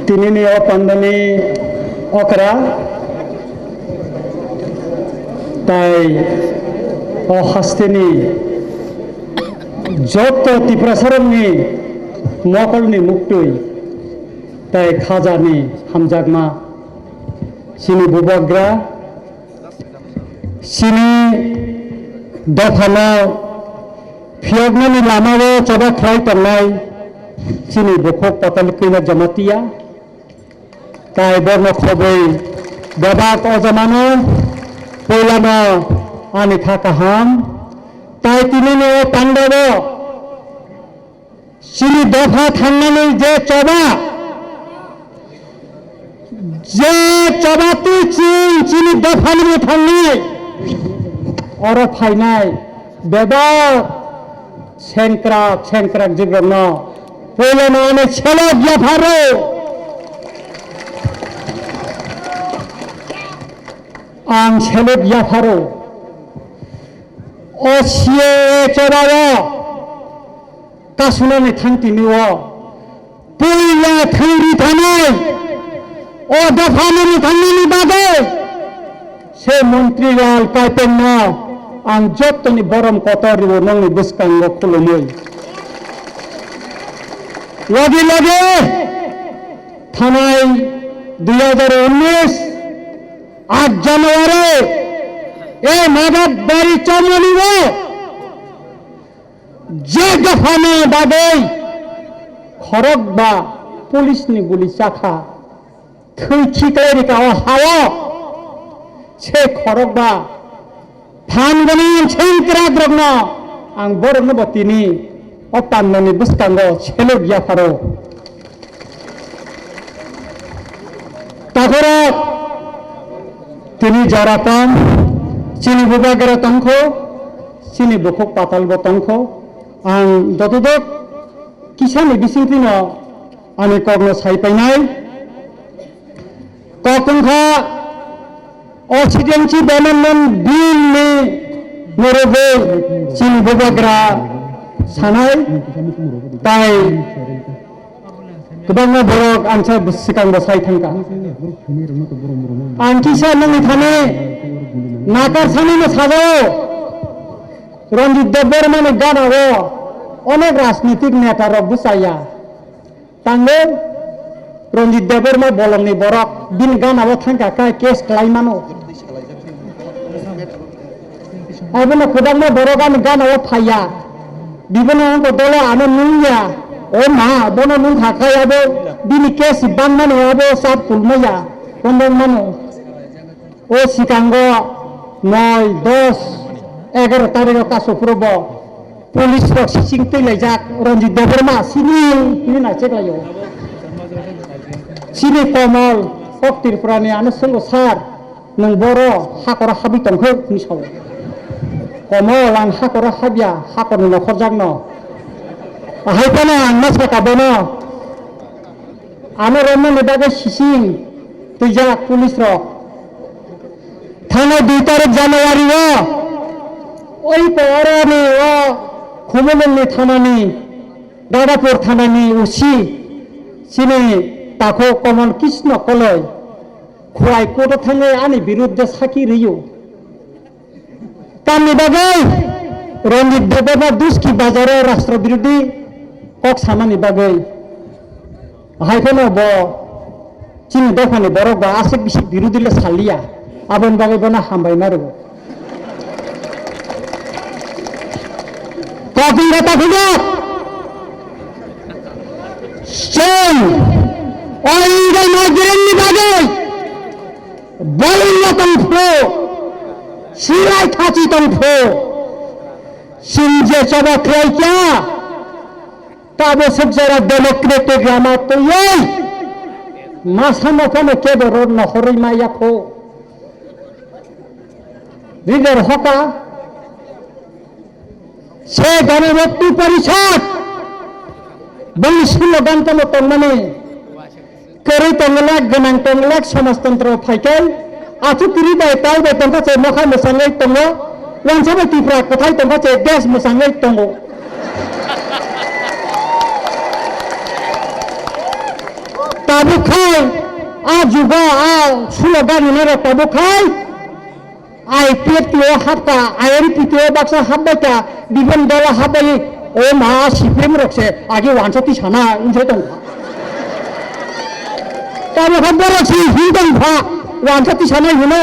tinini o pandani okra tai o hastini joto tiprasarani mokolni muktui tai khajani hamjakma sini bubagra sini dafana phiogni lamao choba khlai tanai sini bukhok patal kina jamatia tai borno khoboi babak ojamano poilano ani khakaham tai tinini o pandabo sini dafa thangnani je choba tu chini dafani thangnai ora phainai babak सेंक्राक जिब्रनो पहले माने चलो याफारो आं चलो याफारो ओसिए चरावो कासुनानि थांतिनिवो पहले थांरि थानाय ओ दफानि थांनायनि बागै से मन्त्रियाल पाइपेननो आं जत्तनि बरम कतरिबो नंनि बिस्कांगो खुलुमै लगे लगे थानाय 2019 8 জানুয়ারি ए मादक बारी चमनिबो जे दफाने बादै खरक बा पुलिसनि गुलि चाखा थैखिकारिका हावा से खरक बा थानगोनां सेंक्राग्रगनो आं बरनो बतिनि अपाननि बुस्कांगो छेलो याफारो तागरा तिनि जारापाम सिनि बुबागरा तंखो सिनि बुखक पाताल बतंखो आं दतदक किसानि बिसिंतिनो आनि कगनो साइपाइनाय कतंखा occidenci development bill ni morobe sin bubagra sanai tai kedangna borok ansa sikang basai thangka angkisa nang thane nakar sani na sajao Ranjit Deber mane gana ho onek rajnitik neta rok busaya tangge Ranjit Deber ma bolong ni borok bin gana ho thangka kai kes klaimano Abona khudangna borogan gana o phaya bibona ko dole ane nunya o ma bono nun thakai abo bini kes bangmano abo sab kulmaya kondong mano o sikango 9 10 11 tarikh ka suprobo police rok sing tei jak Ranjit Deber ma sini ni na chek layo sini komal oktir prane ane sengo sar nang boro hakora habi tongkho ni sawo komal ang hakora habya hakor no khorjakno haipana ang masba kabono ane romo nedaga sising tuja police rok thana 2 tarikh January o oi porani o khumulni thanani dadapur thanani usi sini takho Kamal Krishna koloi खुआई court थांगे आनि विरुद्ध साखी रहियो तामनि बागै रंजित देबा दुस्की बाजारे राष्ट्र विरोधी कक सामानि बागै हायफोनो ब चिनि दफानि बरक बा आसे बिसि विरोधीले सालिया आबन बागै बना हामबाय मारो ककिं गता खुदा सों ओइगे नागिरनि बागै Bolong tongfo, sirai thaci tongfo, sinje coba kerja, tabo sejarah demokratik lama tu ye, masa apa nak keberon nak hori maya ko, rider hoka, segala waktu perisat, bangsa logan tong mani. Keri tonglek genang tonglek samastantro phaikal athu tiri bai tai bai tongka che mokha musangai tongo wansa bai tipra kothai tongka che gas musangai tongo tabu khai a juga a slogan ini tabu khai IPTO hapka INPTO baksa habbaita bibon dala habbai o ma siprim rokse age wansati sana injeton tabu habbar rokse hindon pha wansati sana hune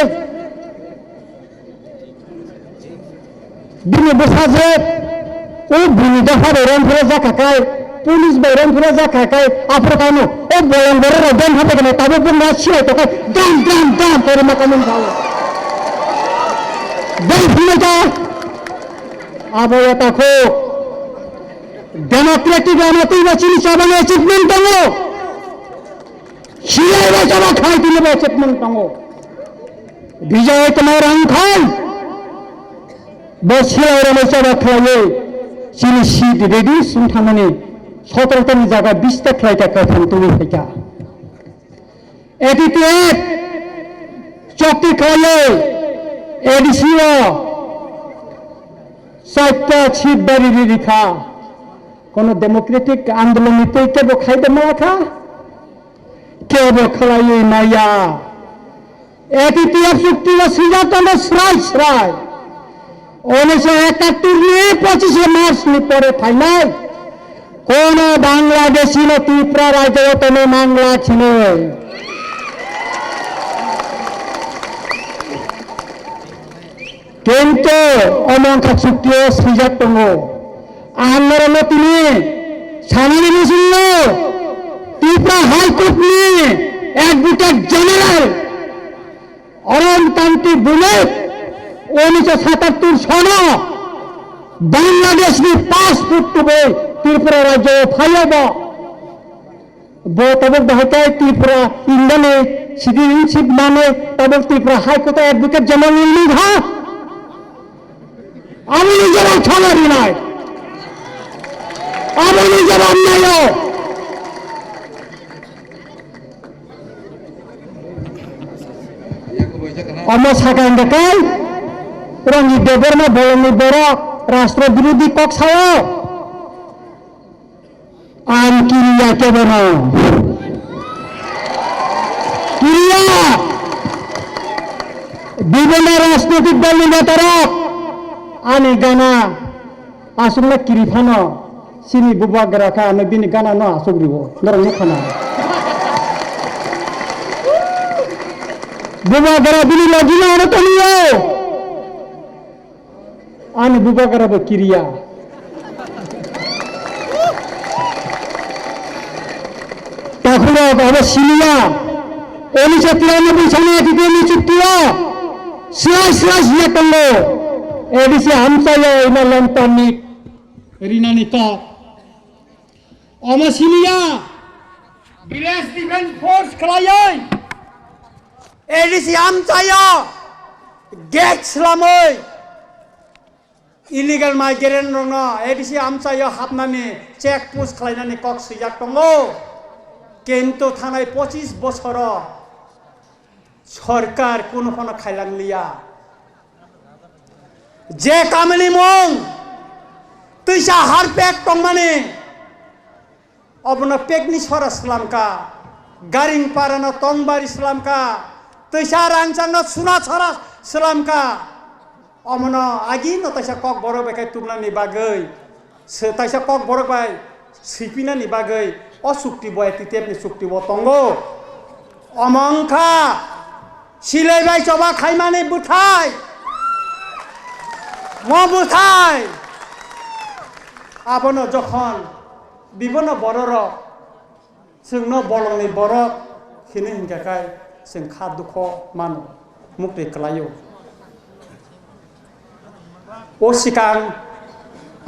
bini besaje o bini dafa ron phira jakakai police Byron ফিরে যা খায় আপনার কানো ও বলঙ্গরের দেন হবে কেন তবে না ছিল তো দাম দাম দাম করে মাকামুন খাও দেন ফিরে যা আবার তাকো ডেমোক্রেটিক আমাতেই বাঁচিনি চাবানো অ্যাচিভমেন্ট টাঙো শিলাই চাবা খাই দিলে অ্যাচিভমেন্ট টাঙো বিজয় তোমার রং খাই বসিলাই রে চাবা খাইয়ে চিনি সিট রেডি সুনথামানি 17টানি জায়গা 20টা ফ্লাইট কাফান তুমি ফেকা এটিতে চক্তি খাইয়ে এডিসিও 4টা ছিট বাড়ি রেখা কোন ডেমোক্রেটিক আন্দোলনিতে কেবো খাইতে মাখা কেবো খাইয়ে মাইয়া এটিতে চুক্তি সিজাতন শ্রাই শ্রাই 1971 নিয়ে 25 মার্চ পরে ফাইনাল কোন বাংলাদেশি ত্রিপুরা রাজ্য তুমি বাংলা ছিল কিন্তু অমঙ্কা চুক্তি সিজাত দङ আন্দোলন তিনি সামনে মিছিল ত্রিপুরা হাইকোর্টনি অ্যাডভোকেট জেনারেল অরণকান্তি বুলেট 1977 সন বাংলাদেশনি পাসপোর্ট তুবে ত্রিপুরা রাজ্য ফাইব তবে হয়তো ত্রিপুরা ইন্ডিয়ানে সিটিজেনশিপ মানে তবে ত্রিপুরা হাইকোর্ট অ্যাডভোকেট জেনারেল লিখা আমি নিজের ছাড়ি নাই আমি নিজের অন্যায় আমার সাকান দেখাই রঞ্জিত দেববর্মা বলনি বড় রাষ্ট্রবিরোধী কক্সায় আইন কিরিয়া কেবল কিরিয়া বিভিন্ন রাজনৈতিক দল নেতারা আনি গানা আসলে কিরিফানো চিনি বুবা গরাখা আমি বিনি গানা ন আসুগ্রিব নরম খানা বুবা গরা বিনি লাগিনা অনতনিও আনি বুবা গরাব কিরিয়া তাহলে হবে সিনিয়া 1993 সালে এটিএমি চুক্তিও সিরাজ সিরাজ ইয়াতঙ্গ এডিসি আমসায় ইনা লন্তানি রিনানিত অমসিনিয়া ভিলেজ ডিফেন্স ফোর্স খলায় এডিসি আমসায় গেট স্লামই ইলিগাল মাইগ্রেন্ট রং এডিসি আমসায় হাবনানি চেক পোস্ট খলাইনানি কক সিজাক দङ কিন্তু থানায় 25 বছর সরকার কোনো খাইলাংলিয়া যে কামিনী মং তৈসা হার পেক টংমানি অবন পেকনি সর ইসলামকা গারিং পারানো টংবার ইসলামকা তৈসা রাংচান সুনা ছরা ইসলামকা অমন আগি ন তৈসা কক বড় বেকাই তুমনানি বাগৈ তৈসা কক বড় বাই সিপিনানি বাগৈ অচুক্তি বয় তিতেপনি চুক্তি বতঙ্গ অমংখা সিলাই বাই চবা খাইমানে বুথাই বুথাই আবনো যখন বিভিন্ন বড়র जोंनो बलंनि बरक खिनि हिंगाखाय जों खा दुख मान मुक्ति खालायो ओ सिगां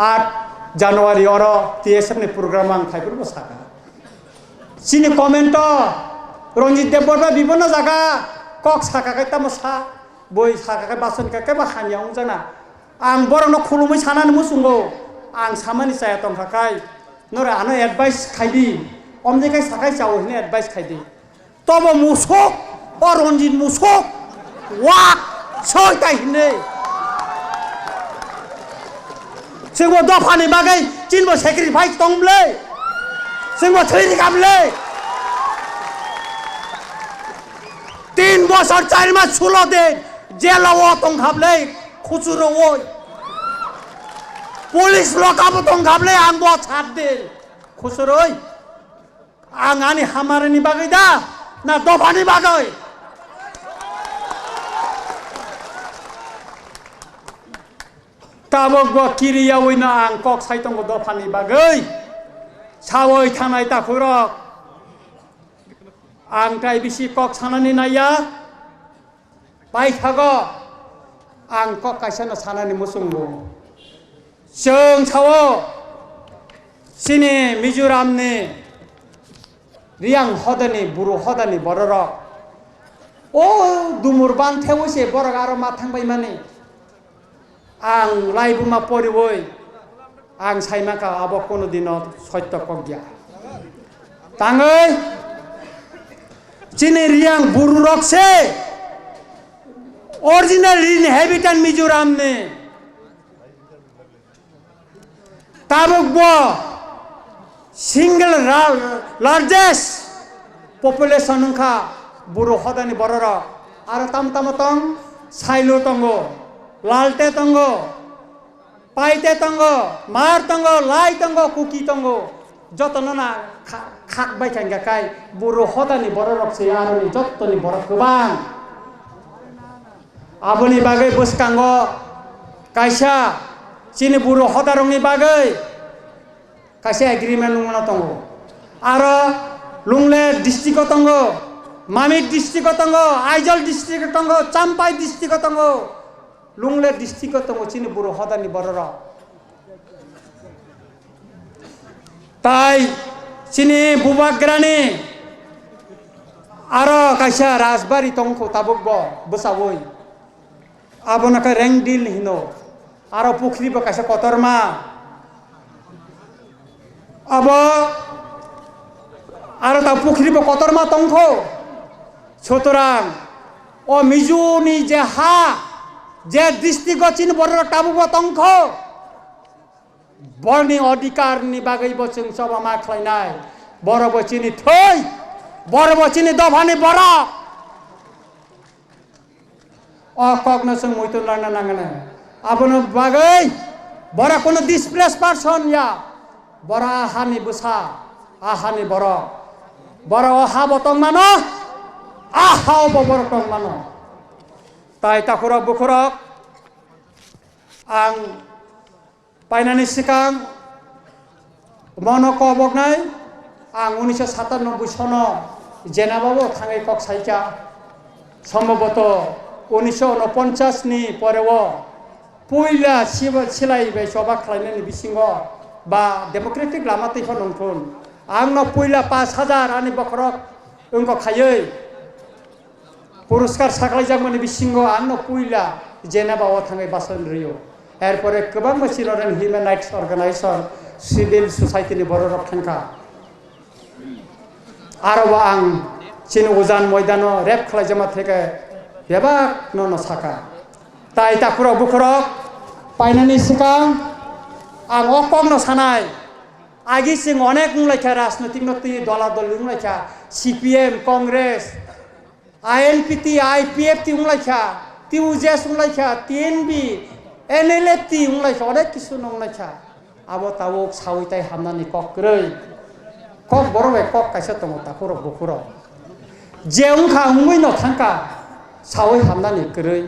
8 जानुवारि अर TSF नि प्रग्राम आं थाइफोरबो साका सिनि कमेन्ट रंजित देबबर्मा विभिन्न जागा कक साकाखाय तामसा बय साकाखाय बासन काखाय बा खानियाव जाना आं बरनो खुलुमै सानानै मुसुंगो आं सामानि जाया तंखाखाय नरे आनो एडभाइस खायदि अमजेखाय साखाय जावो हिने एडभाइस खायदि तब मुसक अ रंजित मुसक वाक सयताय हिने जोंबो दफानि बागै तिनबो सेक्रिफाइस दंब्लै जोंबो थैरि गाबलै বছর 4 মাস 16 দিন জেল তংখাবলে খুচুরো ওই পুলিশ লকাবো তংखाबले आं बो 7 दिन खुसुरoi आं आंनि हामारनि बागै दा ना दफानि बागै ताबक बो किरियावैनो आं कक साइतंगो दफानि बागै सावै थानाय ताफुरक आं ताइ बिसि कक सानानि नाया बायथागो आं कक काइसानो सानानि मुसुंगो जों सावो सिनि मिजोरामनि रियां हदनि बुरु हदनि बररक ओ दुमुर बान्थेवसे बरक आरो मा थांबाय माने आं लाइबुमा परिवै आं साइमाका आबो कोनो दिनो सत्य कग्या ताङै चिनि रियां बुरु रकसे ओरिजिनल इनहेबिटेंट मिजोरामनि ताबुक बो सिंगल लार्जेस्ट पपुलेशन का बुरु हदानि बरर आरो तामतामतं साइलो तंगो लालटे तंगो पाइते तंगो मार तंगो लाई तंगो कुकी तंगो जतनना खाक बायखांगा काय बुरु हदानि बररक से आरो जतनि बरक गोबां आबोनि बागै बसकांगो कायसा चिनि बुरु हदारंनि बागै कायसा एग्रीमेंट लुंगना तंगो आरो लुंगले डिस्ट्रिक्ट तंगो मामिक डिस्ट्रिक्ट तंगो आइजल डिस्ट्रिक्ट तंगो चाम्पाई डिस्ट्रिक्ट तंगो लुंगले डिस्ट्रिक्ट तंगो चिनि बुरु हदानि बररा ताई चिनि बुबाग्रानि आरो कायसा राजबारी तंगो ताबुकबो बसावै आबोनाका रेंगडिल हिनो आरो पुखरीबो कायसा कतरमा आबो आरो ता पुखरीबो कतरमा तंखो सुतरां ओ मिजुनि जे हा जे डिस्ट्रिक्ट चिन बरर ताबुबो तंखो बरनि अधिकारनि बागैबो जों सभामा खालायनाय बरबो चिनि थै बरबो चिनि दफानि बरक अ कगनो जों मैथुन लाना नांगोन आबोनो बागै बरा कोनो डिसप्लेस पार्सन या बरा हानि बुसा आहानि बरक बरा हा बतंग मानो आहाव बरकं मानो ताइ ताखुरक बुखुरक आं पाइनानि सिगां मनो कबकनाय आं 1997 सनो जेनाबाबो थाङै कक साइका सम्भवत 1949 नि परेव पुइला सिलाइबाय सबा खालायनायनि बिसिङाव बा डेमोक्रेटिक लामा तैफा नंथुन आंनो पुइला 5000 आनि बखरक अंको खायै पुरस्कार साख्लायजागमोन बिसिङाव आंनो पुइला जेनाबाव थाङै बासन रियो एरपरे गोबां children human rights organisation civil सोसाइटिनि बर रक्षणखा आरो आं चिन उजान मैदानो रेप खालायजामा थेके बेबाक ननो साका ताइ ताखुरक बुखुरक पाइनानि सिगां आं अकंनो सानाय आगि सिं अनेक उंलायखा राजनैतिक नति दला दल उंलायखा सीपीएम कांग्रेस आईएनपीटी आईपीएफटी उंलायखा टीयूजेस उंलायखा टीएनबी एनएलएफटी उंलायखा अनेक किसु उंलायखा आबो तावो सावैताय हामनानि ककरै कक बरबाय कक कायसा दङ ताखुरक बुखुरक जेउंखा उंगैनो थांखा सावै हामनानि गरै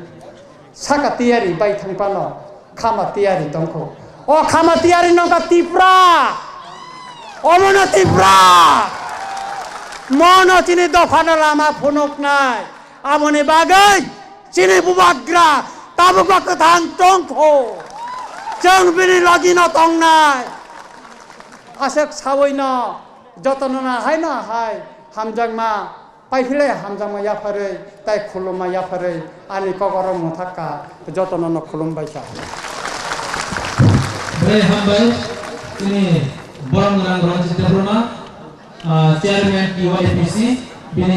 साका तियारि बाय थांपानो खामा तियारि दंखौ ओ खामा तियारि नंका तिप्रा अमनो तिप्रा मनो चिनि दफानो लामा फुनुकनाय आबोनि बागै चिनि बुबाग्रा ताबुका कथां तंखौ जों बिनि लगिनो तंनाय आसेक सावैनो जतनना हायना हाय हामजांमा पाइफिले हामजांमा याफारै ताइ खुलुमा याफारै आनि कगरम मुथाका जतननो खुलुमबायसा Baik, hambai ini borong dengan Ronald Citrapurna, chairman KYPC, bini